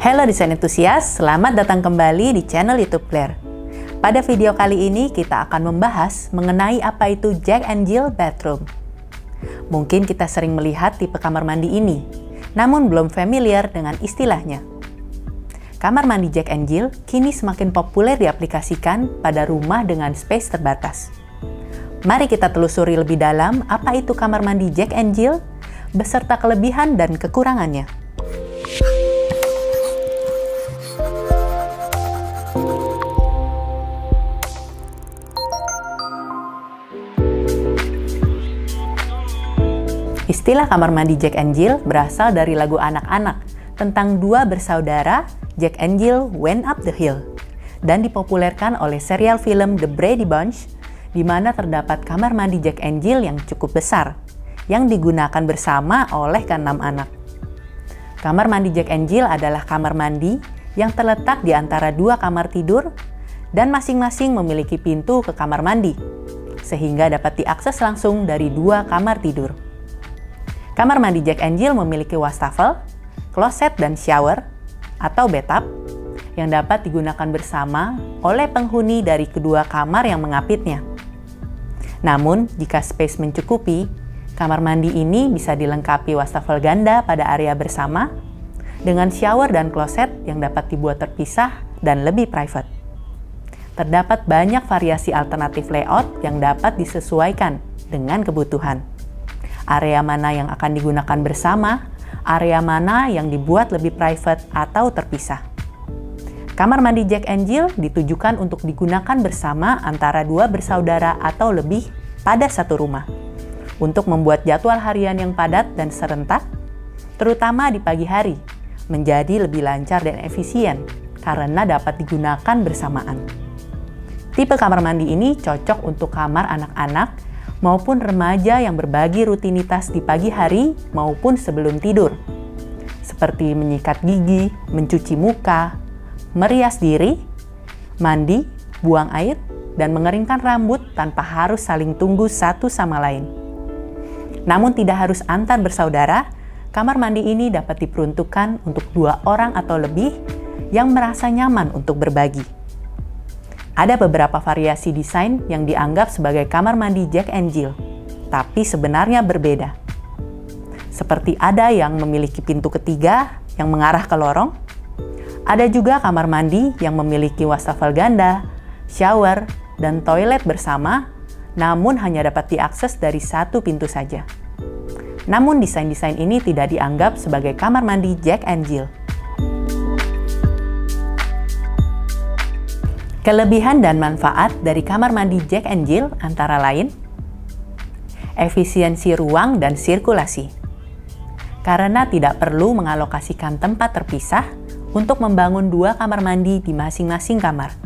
Halo desain entusias, selamat datang kembali di channel YouTube Claire. Pada video kali ini kita akan membahas mengenai apa itu Jack and Jill bathroom. Mungkin kita sering melihat tipe kamar mandi ini, namun belum familiar dengan istilahnya. Kamar mandi Jack and Jill kini semakin populer diaplikasikan pada rumah dengan space terbatas. Mari kita telusuri lebih dalam apa itu kamar mandi Jack and Jill, beserta kelebihan dan kekurangannya. Istilah kamar mandi Jack and Jill berasal dari lagu anak-anak tentang dua bersaudara Jack and Jill Went Up the Hill dan dipopulerkan oleh serial film The Brady Bunch, di mana terdapat kamar mandi Jack and Jill yang cukup besar yang digunakan bersama oleh keenam anak. Kamar mandi Jack and Jill adalah kamar mandi yang terletak di antara dua kamar tidur dan masing-masing memiliki pintu ke kamar mandi, sehingga dapat diakses langsung dari dua kamar tidur. Kamar mandi Jack and Jill memiliki wastafel, kloset dan shower atau bathtub yang dapat digunakan bersama oleh penghuni dari kedua kamar yang mengapitnya. Namun, jika space mencukupi, kamar mandi ini bisa dilengkapi wastafel ganda pada area bersama dengan shower dan kloset yang dapat dibuat terpisah dan lebih private. Terdapat banyak variasi alternatif layout yang dapat disesuaikan dengan kebutuhan. Area mana yang akan digunakan bersama, area mana yang dibuat lebih private atau terpisah. Kamar mandi Jack and Jill ditujukan untuk digunakan bersama antara dua bersaudara atau lebih pada satu rumah, untuk membuat jadwal harian yang padat dan serentak, terutama di pagi hari, menjadi lebih lancar dan efisien karena dapat digunakan bersamaan. Tipe kamar mandi ini cocok untuk kamar anak-anak maupun remaja yang berbagi rutinitas di pagi hari maupun sebelum tidur, seperti menyikat gigi, mencuci muka, merias diri, mandi, buang air, dan mengeringkan rambut tanpa harus saling tunggu satu sama lain. Namun tidak harus antar bersaudara, kamar mandi ini dapat diperuntukkan untuk dua orang atau lebih yang merasa nyaman untuk berbagi. Ada beberapa variasi desain yang dianggap sebagai kamar mandi Jack and Jill, tapi sebenarnya berbeda. Seperti ada yang memiliki pintu ketiga yang mengarah ke lorong, ada juga kamar mandi yang memiliki wastafel ganda, shower, dan toilet bersama, namun hanya dapat diakses dari satu pintu saja. Namun desain-desain ini tidak dianggap sebagai kamar mandi Jack and Jill. Kelebihan dan manfaat dari kamar mandi Jack and Jill antara lain: efisiensi ruang dan sirkulasi. Karena tidak perlu mengalokasikan tempat terpisah untuk membangun dua kamar mandi di masing-masing kamar.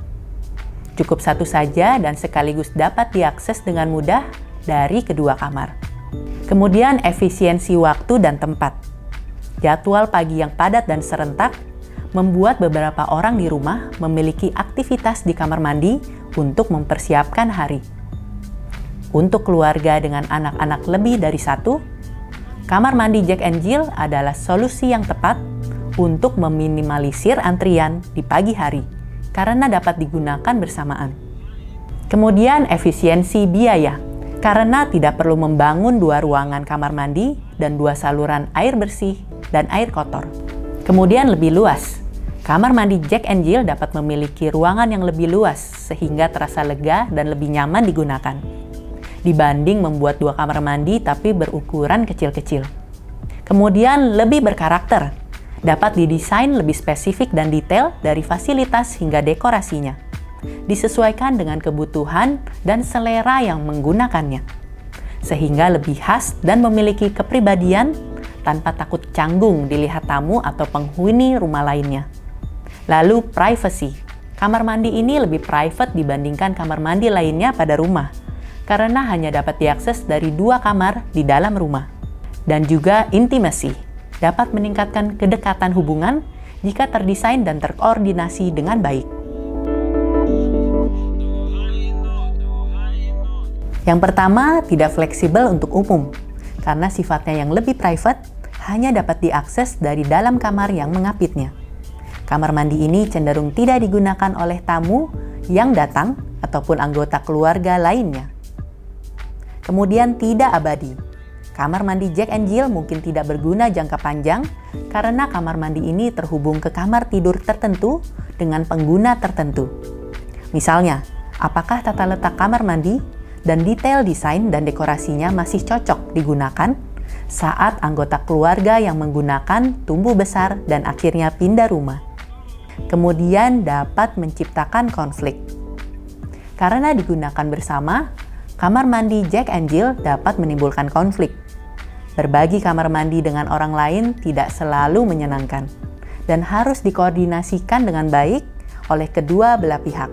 Cukup satu saja dan sekaligus dapat diakses dengan mudah dari kedua kamar. Kemudian efisiensi waktu dan tempat. Jadwal pagi yang padat dan serentak membuat beberapa orang di rumah memiliki aktivitas di kamar mandi untuk mempersiapkan hari. Untuk keluarga dengan anak-anak lebih dari satu, kamar mandi Jack and Jill adalah solusi yang tepat untuk meminimalisir antrian di pagi hari karena dapat digunakan bersamaan. Kemudian efisiensi biaya, karena tidak perlu membangun dua ruangan kamar mandi dan dua saluran air bersih dan air kotor. Kemudian lebih luas, kamar mandi Jack and Jill dapat memiliki ruangan yang lebih luas sehingga terasa lega dan lebih nyaman digunakan, dibanding membuat dua kamar mandi tapi berukuran kecil-kecil. Kemudian lebih berkarakter, dapat didesain lebih spesifik dan detail dari fasilitas hingga dekorasinya, disesuaikan dengan kebutuhan dan selera yang menggunakannya, sehingga lebih khas dan memiliki kepribadian tanpa takut canggung dilihat tamu atau penghuni rumah lainnya. Lalu privacy, kamar mandi ini lebih private dibandingkan kamar mandi lainnya pada rumah, karena hanya dapat diakses dari dua kamar di dalam rumah. Dan juga intimacy, dapat meningkatkan kedekatan hubungan jika terdesain dan terkoordinasi dengan baik. Yang pertama, tidak fleksibel untuk umum, karena sifatnya yang lebih private hanya dapat diakses dari dalam kamar yang mengapitnya. Kamar mandi ini cenderung tidak digunakan oleh tamu yang datang ataupun anggota keluarga lainnya. Kemudian tidak abadi. Kamar mandi Jack and Jill mungkin tidak berguna jangka panjang karena kamar mandi ini terhubung ke kamar tidur tertentu dengan pengguna tertentu. Misalnya, apakah tata letak kamar mandi dan detail desain dan dekorasinya masih cocok digunakan saat anggota keluarga yang menggunakan tumbuh besar dan akhirnya pindah rumah. Kemudian dapat menciptakan konflik. Karena digunakan bersama, kamar mandi Jack and Jill dapat menimbulkan konflik. Berbagi kamar mandi dengan orang lain tidak selalu menyenangkan dan harus dikoordinasikan dengan baik oleh kedua belah pihak.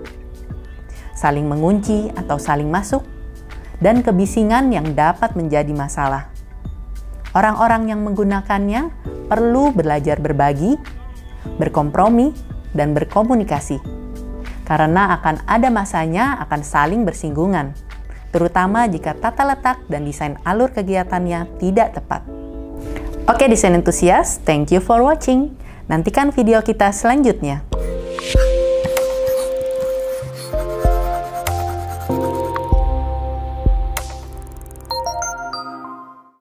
Saling mengunci atau saling masuk, dan kebisingan yang dapat menjadi masalah. Orang-orang yang menggunakannya perlu belajar berbagi, berkompromi, dan berkomunikasi. Karena akan ada masanya akan saling bersinggungan, terutama jika tata letak dan desain alur kegiatannya tidak tepat. Oke desain entusias, thank you for watching. Nantikan video kita selanjutnya.